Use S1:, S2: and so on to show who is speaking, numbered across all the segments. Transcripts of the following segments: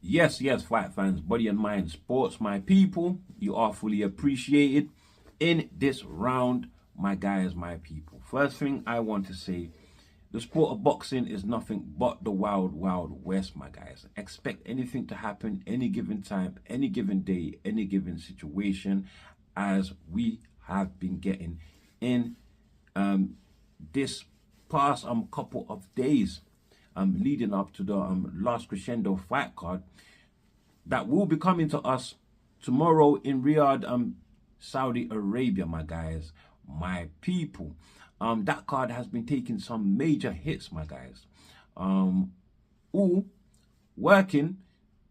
S1: Yes, yes, fight fans, body and mind sports, my people, you are fully appreciated in this round, my guys, my people. First thing I want to say, the sport of boxing is nothing but the wild, wild west, my guys. Expect anything to happen any given time, any given day, any given situation, as we have been getting in this past couple of days leading up to the Last Crescendo fight card that will be coming to us tomorrow in Riyadh, Saudi Arabia, my guys, my people. That card has been taking some major hits, my guys. All working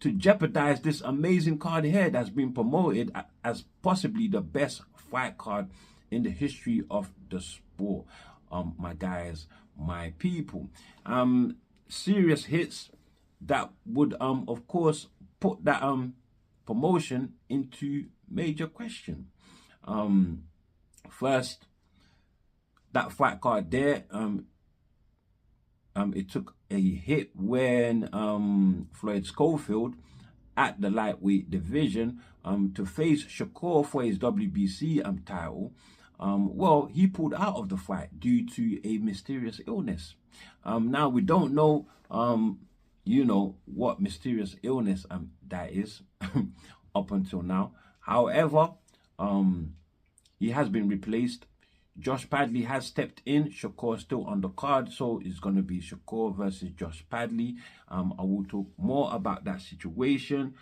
S1: to jeopardize this amazing card here that's been promoted as possibly the best fight card in the history of the sport. My guys, my people. Serious hits that would of course put that promotion into major question. First, that fight card there, it took a hit when Floyd Schofield at the lightweight division to face Shakur for his WBC title. Well, he pulled out of the fight due to a mysterious illness. Now we don't know, what mysterious illness that is up until now. However, he has been replaced. Josh Padley has stepped in. Shakur still on the card, so it's going to be Shakur versus Josh Padley. I will talk more about that situation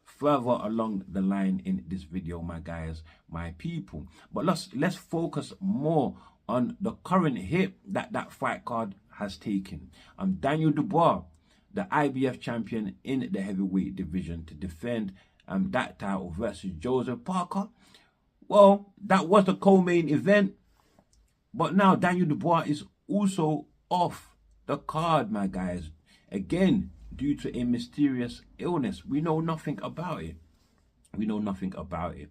S1: further along the line in this video, my guys, my people. But let's focus more on the current hit that fight card has taken. Daniel Dubois, the IBF champion in the heavyweight division, to defend that title versus Joseph Parker. Well, that was the co-main event, but now Daniel Dubois is also off the card, my guys. Again, due to a mysterious illness. We know nothing about it. We know nothing about it,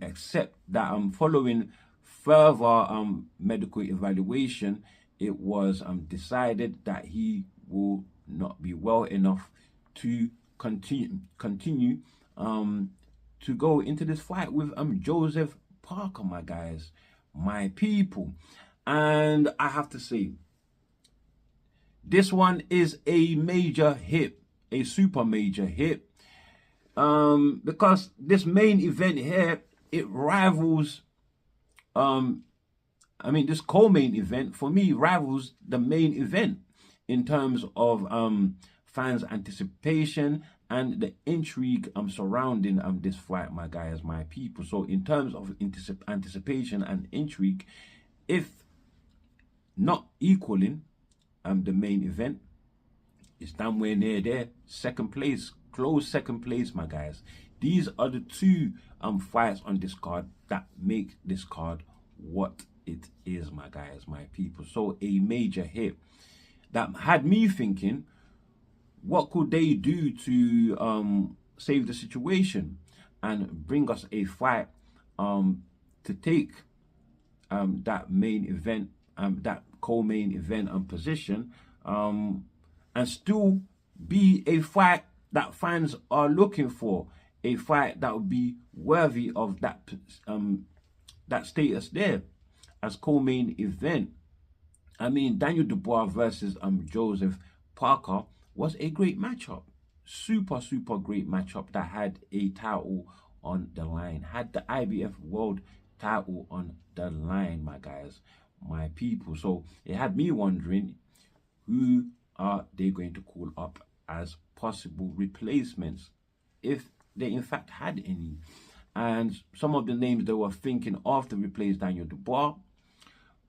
S1: except that following further medical evaluation, it was decided that he will not be well enough to continue to go into this fight with Joseph Parker, my guys, my people. And I have to say, this one is a major hit, a super major hit, because this main event here, it rivals, this co-main event for me rivals the main event in terms of fans' anticipation and the intrigue surrounding this fight, my guys, my people. So in terms of anticipation and intrigue, if not equaling the main event, it's somewhere near there. Second place, close second place, my guys. These are the two fights on this card that make this card what it is, my guys, my people. So a major hit that had me thinking, what could they do to save the situation and bring us a fight to take that main event, that co-main event position, and still be a fight that fans are looking for, a fight that would be worthy of that that status there as co-main event. Daniel Dubois versus Joseph Parker was a great matchup. Super great matchup that had a title on the line, had the IBF World title on the line, my guys, my people. So it had me wondering, who are they going to call up as possible replacements, if they in fact had any? And some of the names they were thinking of to replace Daniel Dubois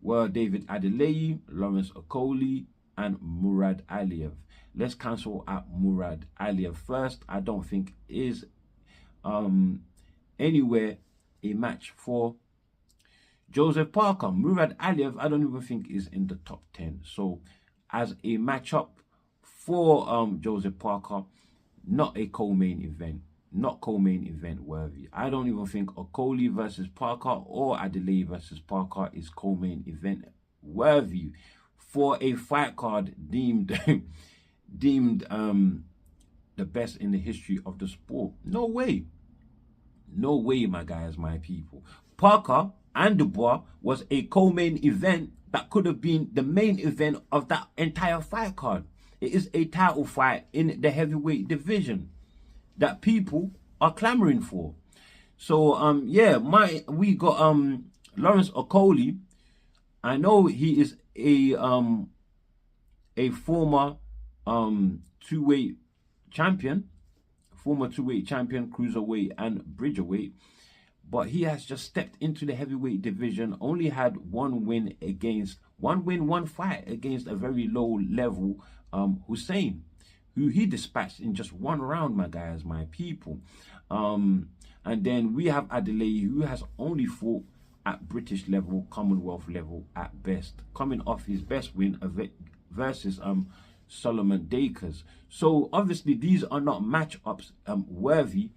S1: were David Adeleye, Lawrence Okoli, and Murad Aliyev. Let's cancel out Murad Aliyev first. I don't think is anywhere a match for Joseph Parker. Murad Aliyev, I don't even think is in the top 10. So as a matchup for Joseph Parker, not a co-main event. Not co-main event worthy. I don't even think Okoli versus Parker or Adeleye versus Parker is co-main event worthy for a fight card deemed the best in the history of the sport. No way. No way, my guys, my people. Parker and Dubois was a co-main event that could have been the main event of that entire fight card. It is a title fight in the heavyweight division that people are clamoring for. So yeah, we got Lawrence Okoli. I know he is a former two-weight champion, cruiserweight and bridgerweight, but he has just stepped into the heavyweight division. Only had one win, one fight against a very low level Hussein, who he dispatched in just one round, my guys, my people. And then we have Adelaide, who has only fought at British level, Commonwealth level at best, coming off his best win versus Solomon Dakers. So obviously these are not matchups worthy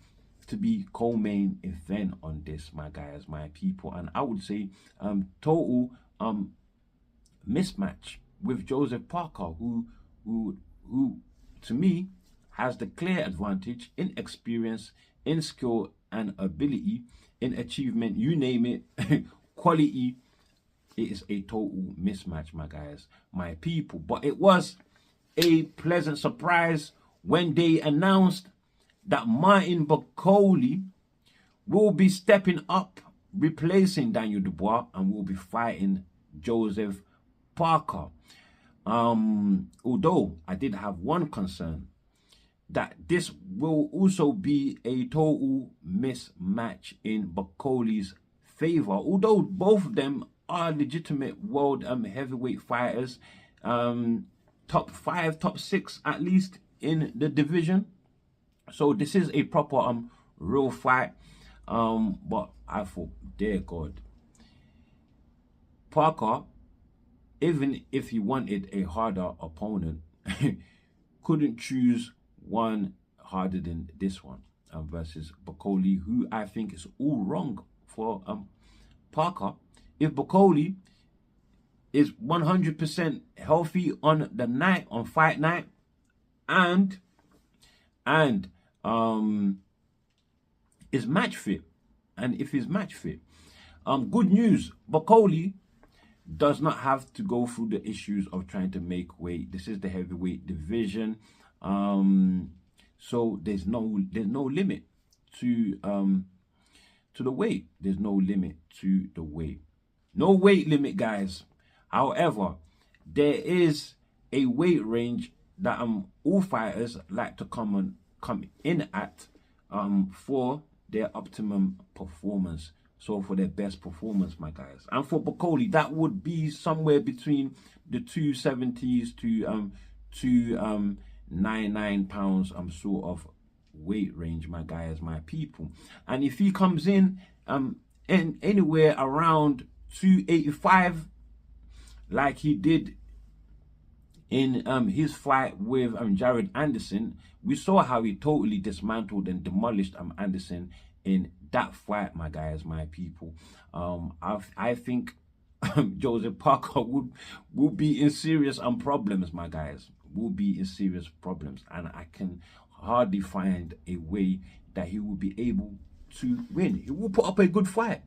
S1: to be co-main event on this, my guys, my people. And I would say total mismatch with Joseph Parker, who to me has the clear advantage in experience, in skill and ability, in achievement, you name it, quality. It is a total mismatch, my guys, my people. But it was a pleasant surprise when they announced that Martin Bakole will be stepping up, replacing Daniel Dubois, and will be fighting Joseph Parker. Although I did have one concern, that this will also be a total mismatch in Bakole's favor. Although both of them are legitimate world heavyweight fighters, top 5, top 6 at least in the division. So this is a proper real fight. But I thought, dear God, Parker, even if he wanted a harder opponent, couldn't choose one harder than this one versus Bakole, who I think is all wrong for Parker. If Bakole is 100% healthy on the night, on fight night, and is match fit, and if he's match fit, good news, Bakole does not have to go through the issues of trying to make weight. This is the heavyweight division, so there's no limit to the weight. There's no limit to the weight. No weight limit, guys. However, there is a weight range that all fighters like to come in at for their optimum performance. So for their best performance, my guys. And for Bakole, that would be somewhere between the 270s to 299 pounds sort of weight range, my guys, my people. And if he comes in anywhere around 285, like he did in his fight with Jared Anderson, we saw how he totally dismantled and demolished Anderson in that fight, my guys, my people. I think Joseph Parker will be in serious problems, my guys. Will be in serious problems, and I can hardly find a way that he will be able to win. He will put up a good fight.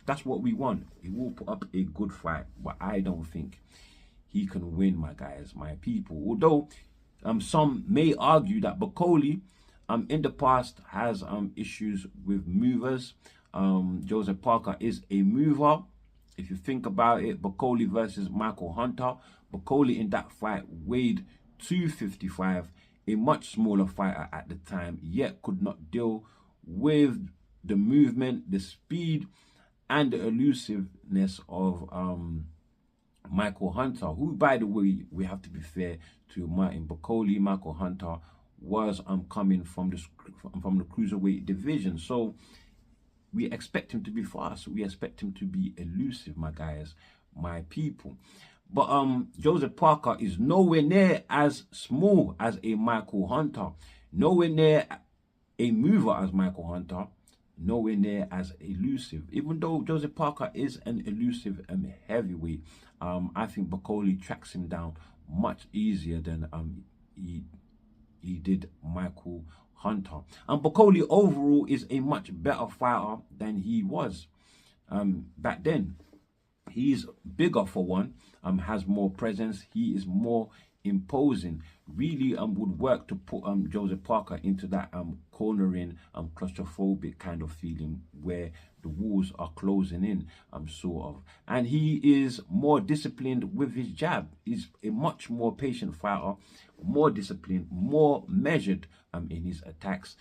S1: That's what we want. He will put up a good fight, but I don't think he can win, my guys, my people. Although some may argue that Bakole in the past has issues with movers. Joseph Parker is a mover. If you think about it, Bakole versus Michael Hunter, Bakole in that fight weighed 255, a much smaller fighter at the time, yet could not deal with the movement, the speed, and the elusiveness of Michael Hunter, who, by the way, we have to be fair to Martin Bakole. Michael Hunter was coming from the cruiserweight division, so we expect him to be fast. We expect him to be elusive, my guys, my people. But Joseph Parker is nowhere near as small as a Michael Hunter, nowhere near a mover as Michael Hunter, nowhere near as elusive. Even though Joseph Parker is an elusive heavyweight, I think Bakole tracks him down much easier than he he did Michael Hunter. And Bakole overall is a much better fighter than he was back then. He's bigger for one, has more presence, he is more imposing. Really would work to put Joseph Parker into that cornering claustrophobic kind of feeling where the walls are closing in, sort of. And he is more disciplined with his jab. He's a much more patient fighter, more disciplined, more measured in his attacks.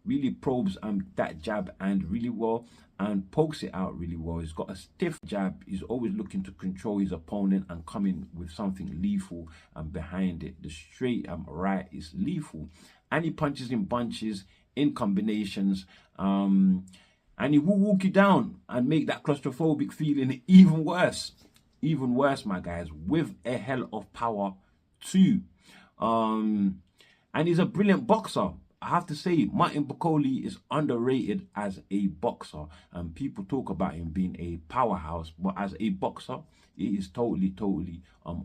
S1: Really probes that jab and really well, and pokes it out really well. He's got a stiff jab. He's always looking to control his opponent and come in with something lethal behind it. The straight right is lethal, and he punches in bunches, in combinations, and he will walk you down and make that claustrophobic feeling even worse, my guys, with a hell of power too. And he's a brilliant boxer. I have to say, Martin Bakole is underrated as a boxer. People talk about him being a powerhouse, but as a boxer, he is totally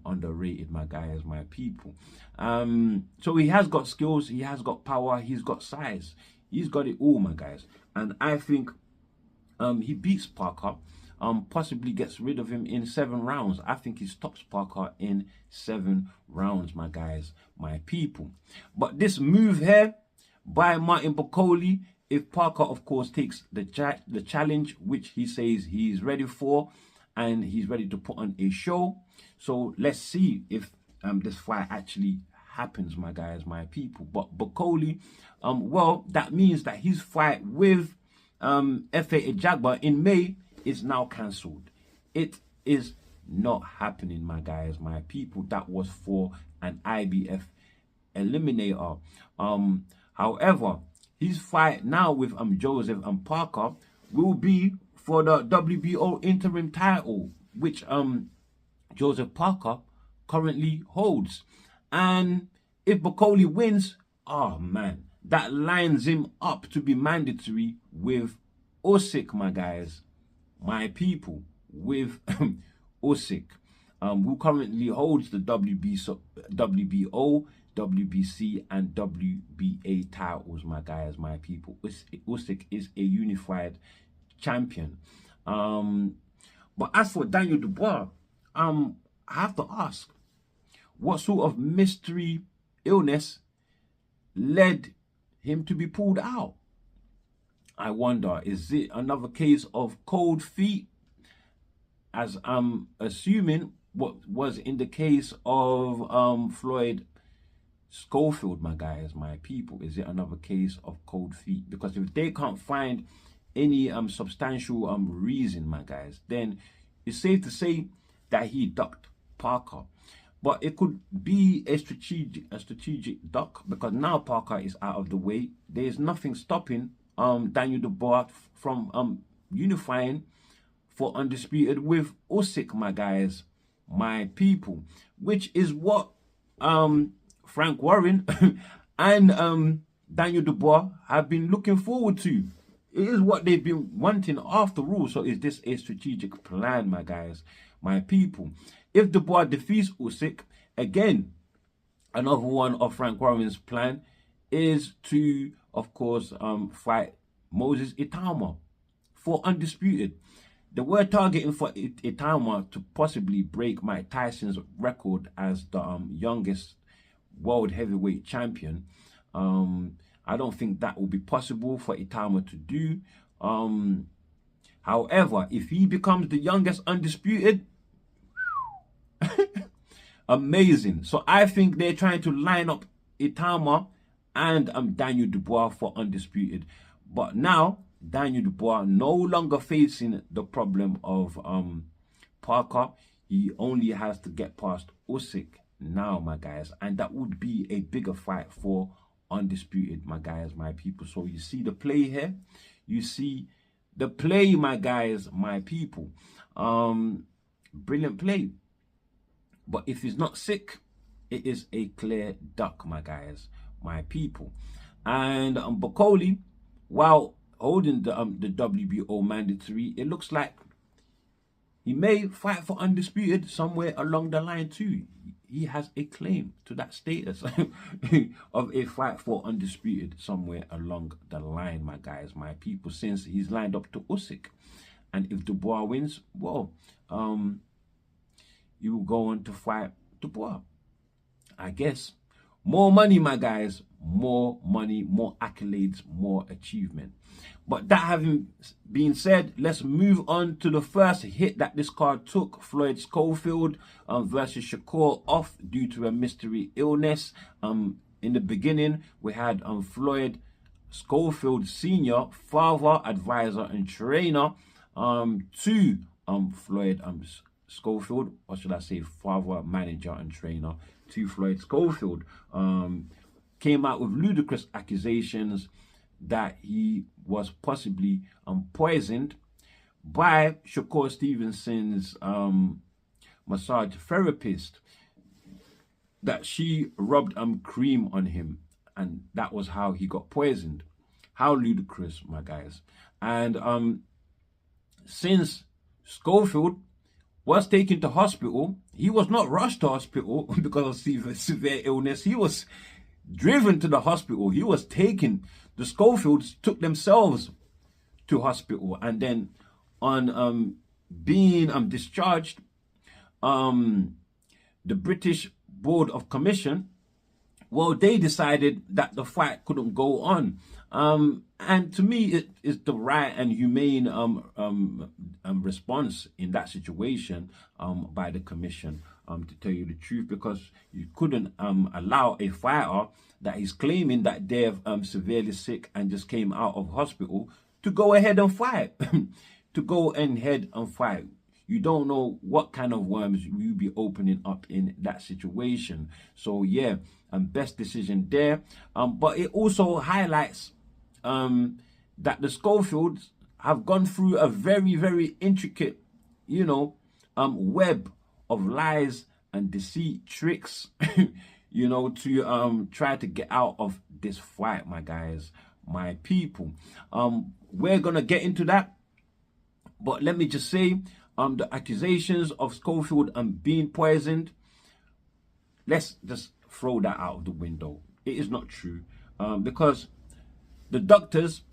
S1: underrated, my guys, my people. So he has got skills, he has got power, he's got size, he's got it all, my guys. And I think he beats Parker, possibly gets rid of him in 7 rounds. I think he stops Parker in 7 rounds, my guys, my people. But this move here by Martin Bakole, if Parker, of course, takes the challenge, which he says he's ready for, and he's ready to put on a show. So let's see if this fight actually happens, my guys, my people. But Bakole, well, that means that his fight with F.A. Jagba in May is now cancelled. It is not happening, my guys, my people. That was for an IBF eliminator. However, his fight now with Joseph Parker will be for the WBO interim title, which Joseph Parker currently holds. And if Bakole wins, oh man, that lines him up to be mandatory with Usyk, my guys, my people, with Usyk, who currently holds the WBO, WBC and WBA titles, my guys, my people. Usyk is a unified champion. But as for Daniel Dubois, I have to ask, what sort of mystery illness led him to be pulled out? I wonder, is it another case of cold feet, as I'm assuming what was in the case of Floyd Schofield, my guys, my people? Is it another case of cold feet? Because if they can't find any substantial reason, my guys, then it's safe to say that he ducked Parker. But it could be a strategic duck, because now Parker is out of the way. There's nothing stopping Daniel Dubois from unifying for undisputed with Usyk, my guys, my people, which is what Frank Warren and Daniel Dubois have been looking forward to. It is what they've been wanting after all. So is this a strategic plan, my guys, my people? If Dubois defeats Usyk, again, another one of Frank Warren's plan is to, of course, fight Moses Itauma for undisputed. They were targeting for Itauma to possibly break Mike Tyson's record as the youngest world heavyweight champion. I don't think that will be possible for Itauma to do. However, if he becomes the youngest undisputed, amazing. So I think they're trying to line up Itauma and Daniel Dubois for undisputed. But now Daniel Dubois no longer facing the problem of Parker. He only has to get past Usyk now, my guys, and that would be a bigger fight for undisputed, my guys, my people. So you see the play here, you see the play, my guys, my people. Brilliant play. But if he's not sick, it is a clear duck, my guys, my people. And Bakole, while holding the WBO mandatory, it looks like he may fight for undisputed somewhere along the line too. he has a claim to that status of a fight for undisputed somewhere along the line, my guys, my people, since he's lined up to Usyk. And if Dubois wins, well, he will go on to fight Dubois, I guess. More money, my guys, more money, more accolades, more achievement. But that having been said, let's move on to the first hit that this card took. Floyd Schofield versus Shakur, off due to a mystery illness. In the beginning, we had Floyd Schofield Sr., father, advisor, and trainer to Floyd Schofield, or should I say father, manager, and trainer to Floyd Schofield. Came out with ludicrous accusations that he was possibly poisoned by Shakur Stevenson's massage therapist, that she rubbed cream on him, and that was how he got poisoned. How ludicrous, my guys. And since Schofield was taken to hospital, he was not rushed to hospital because of severe illness. He was driven to the hospital. He was taken. The Schofields took themselves to hospital, and then on being discharged, the British Board of Commission, well, they decided that the fight couldn't go on. And to me, it is the right and humane response in that situation by the commission, to tell you the truth, because you couldn't allow a fighter that is claiming that they're severely sick and just came out of hospital to go ahead and fight. To go ahead and fight. You don't know what kind of worms you'll be opening up in that situation. So yeah, best decision there. But it also highlights that the Schofields have gone through a very, very intricate, web of lies and deceit tricks, to try to get out of this fight, my guys, my people. We're gonna get into that, but let me just say, the accusations of Schofield being poisoned, let's just throw that out of the window. It is not true, because the doctors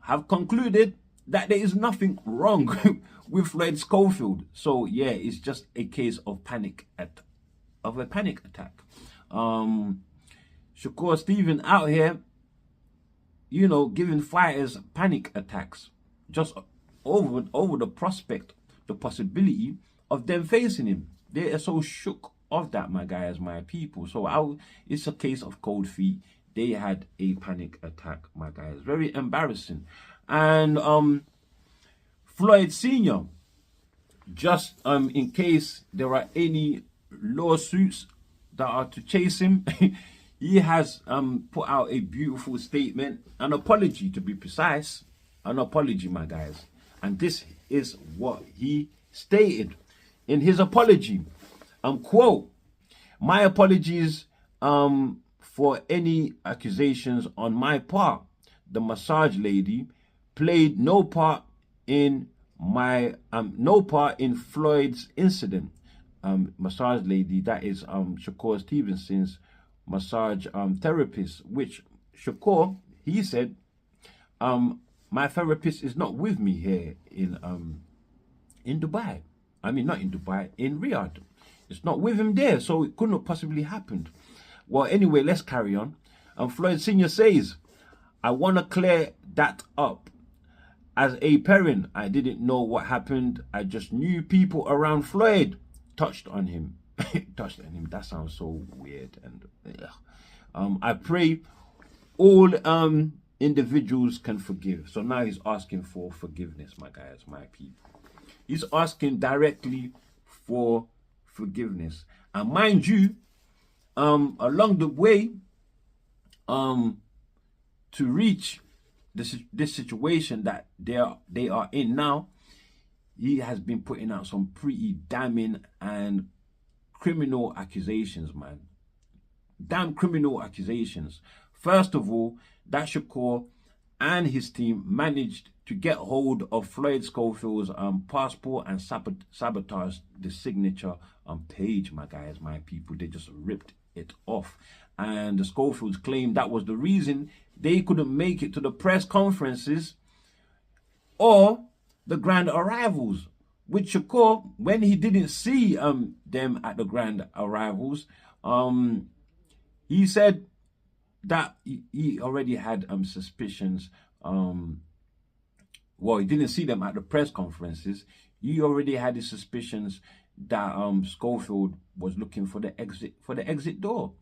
S1: have concluded that there is nothing wrong with Floyd Schofield. So yeah, it's just a case of a panic attack. Shakur Steven out here, giving fighters panic attacks just over the prospect, the possibility of them facing him. They are so shook of that, my guys, my people. So it's a case of cold feet. They had a panic attack, my guys. Very embarrassing. And Floyd Sr., just in case there are any lawsuits that are to chase him, he has put out a beautiful statement, an apology to be precise, an apology, my guys. And this is what he stated in his apology. Quote, "My apologies for any accusations on my part. The massage lady played no part in Floyd's incident." Massage lady, that is Shakur Stevenson's massage therapist, which Shakur, he said, my therapist is not with me here in Dubai. I mean, not in Dubai, in Riyadh. It's not with him there, so it couldn't have possibly happened. Well, anyway, let's carry on. Floyd Sr. says, "I want to clear that up. As a parent, I didn't know what happened. I just knew people around Floyd touched on him." Touched on him. That sounds so weird. And I pray all individuals can forgive. So now he's asking for forgiveness, my guys, my people. He's asking directly for forgiveness. And mind you, along the way, to reach this situation that they are in now, he has been putting out some pretty damning and criminal accusations, man. Damn criminal accusations. First of all, that Shakur and his team managed to get hold of Floyd Schofield's passport and sabotage the signature page, my guys, my people. They just ripped it off. And the Schofields claimed that was the reason they couldn't make it to the press conferences or the grand arrivals. With Shakur, when he didn't see them at the grand arrivals, he said that he already had suspicions. Well, he didn't see them at the press conferences. He already had his suspicions that Schofield was looking for the exit door,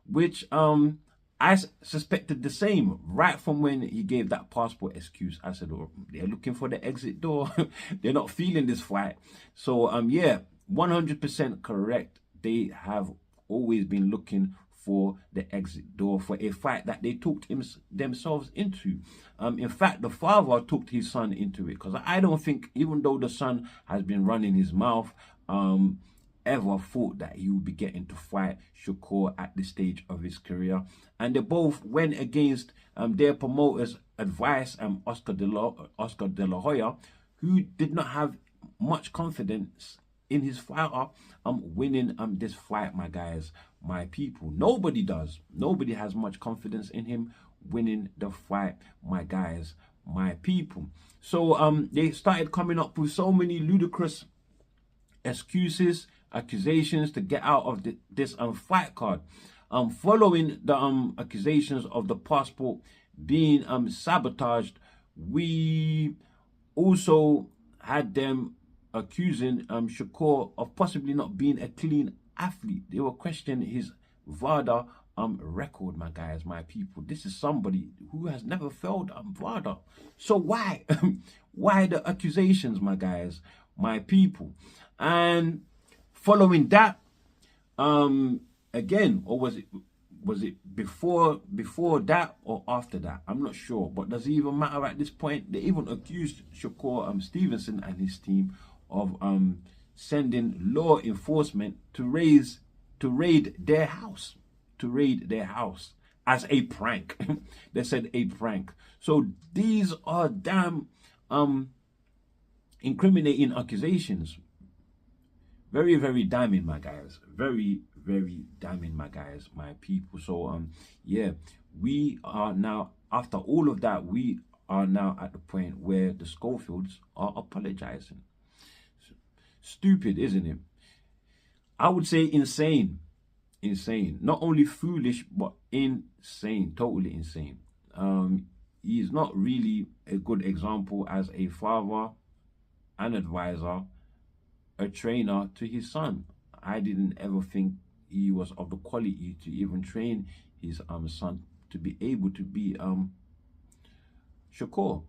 S1: which I suspected the same right from when he gave that passport excuse. I said, oh, they're looking for the exit door. They're not feeling this fight. So yeah, 100% correct. They have always been looking for the exit door for a fight that they talked themselves into. In fact, the father talked his son into it, because I don't think, even though the son has been running his mouth, ever thought that he would be getting to fight Shakur at this stage of his career. And they both went against their promoters' advice, Oscar de la Hoya, who did not have much confidence in his fighter winning this fight, my guys, my people. Nobody does. Nobody has much confidence in him winning the fight, my guys, my people. So they started coming up with so many ludicrous excuses, accusations to get out of this fight card. Following the accusations of the passport being sabotaged, we also had them accusing Shakur of possibly not being a clean athlete. They were questioning his VADA record, my guys, my people. This is somebody who has never failed VADA. So why? Why the accusations, my guys, my people? And following that, again, or was it before that or after that? I'm not sure, but does it even matter at this point? They even accused Shakur Stevenson and his team of sending law enforcement to raid their house as a prank. They said a prank. So these are damn incriminating accusations. Very, very damning, my guys. Very, very damning, my guys, my people. So yeah, we are now, after all of that, we are now at the point where the Schofields are apologizing. Stupid, isn't it? I would say insane. Not only foolish, but insane. Totally insane. He's not really a good example as a father, an advisor, a trainer to his son. I didn't ever think he was of the quality to even train his son to be able to be Shakur.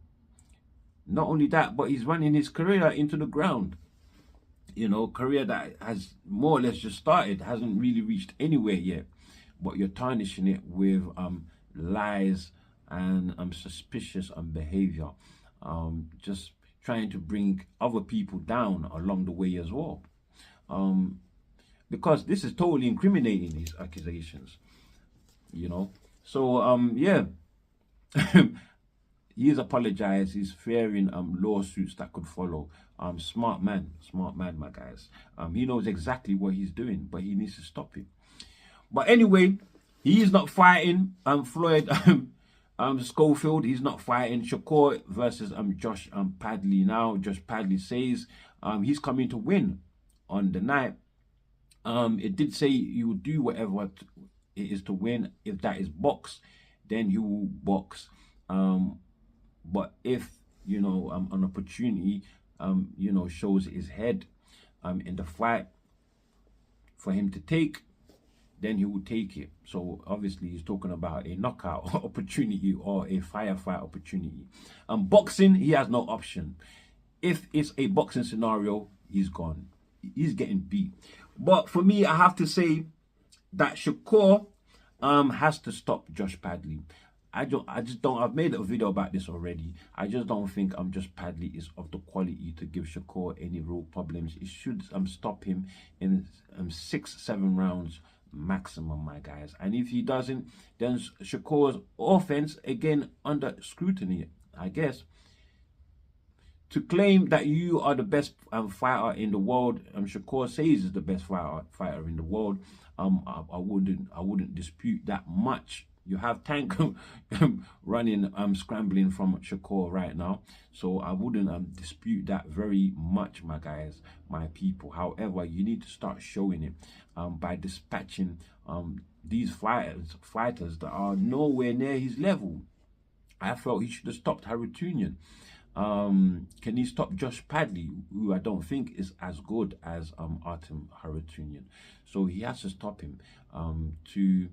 S1: Not only that, but he's running his career into the ground. You know, career that has more or less just started, hasn't really reached anywhere yet. But you're tarnishing it with lies and suspicious behavior. Just trying to bring other people down along the way as well. Because this is totally incriminating, these accusations. You know. So yeah. He's apologized. He's fearing lawsuits that could follow. Smart man, my guys. He knows exactly what he's doing, but he needs to stop it. But anyway, he's not fighting Floyd Schofield. He's not fighting Shakur versus Josh Padley. Now Josh Padley says he's coming to win on the night. It did say he will do whatever it is to win. If that is box, then he will box. But if, you know, an opportunity, you know, shows his head in the fight for him to take, then he will take it. So obviously he's talking about a knockout opportunity or a firefight opportunity. Boxing, he has no option. If it's a boxing scenario, he's gone. He's getting beat. But for me, I have to say that Shakur has to stop Josh Padley. I just don't, I've made a video about this already. I just don't think Josh Padley is of the quality to give Shakur any real problems. It should stop him in 6-7 rounds maximum, my guys. And if he doesn't, then Shakur's offense again under scrutiny, I guess. to claim that you are the best fighter in the world, Shakur says is the best fighter in the world. I wouldn't dispute that much. You have Tank running, scrambling from Shakur right now, so I wouldn't dispute that very much, my guys, my people. However, you need to start showing it by dispatching these fighters that are nowhere near his level. I felt he should have stopped Harutunian. Can he stop Josh Padley, who I don't think is as good as Artem Harutunian? So he has to stop him to,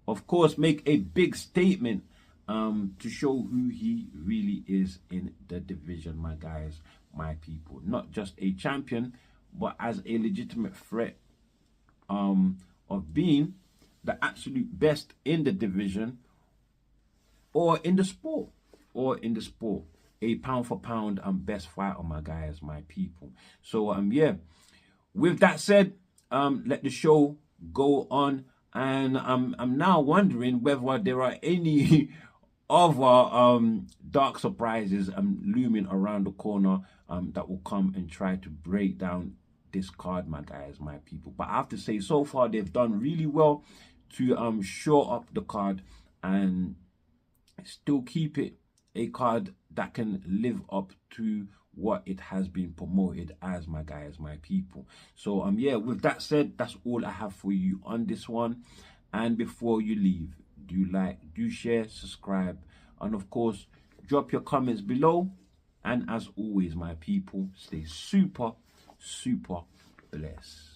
S1: of course, make a big statement to show who he really is in the division, my guys, my people. Not just a champion, but as a legitimate threat of being the absolute best in the division or in the sport. A pound for pound best fighter, my guys, my people. So yeah, with that said, let the show go on, and I'm now wondering whether there are any other dark surprises looming around the corner that will come and try to break down this card, my guys, my people. But I have to say, so far they've done really well to shore up the card and still keep it a card that can live up to what it has been promoted as, my guys, my people. So yeah, with that said, that's all I have for you on this one. And before you leave, do like, do share, subscribe, and of course drop your comments below. And as always, my people, stay super blessed.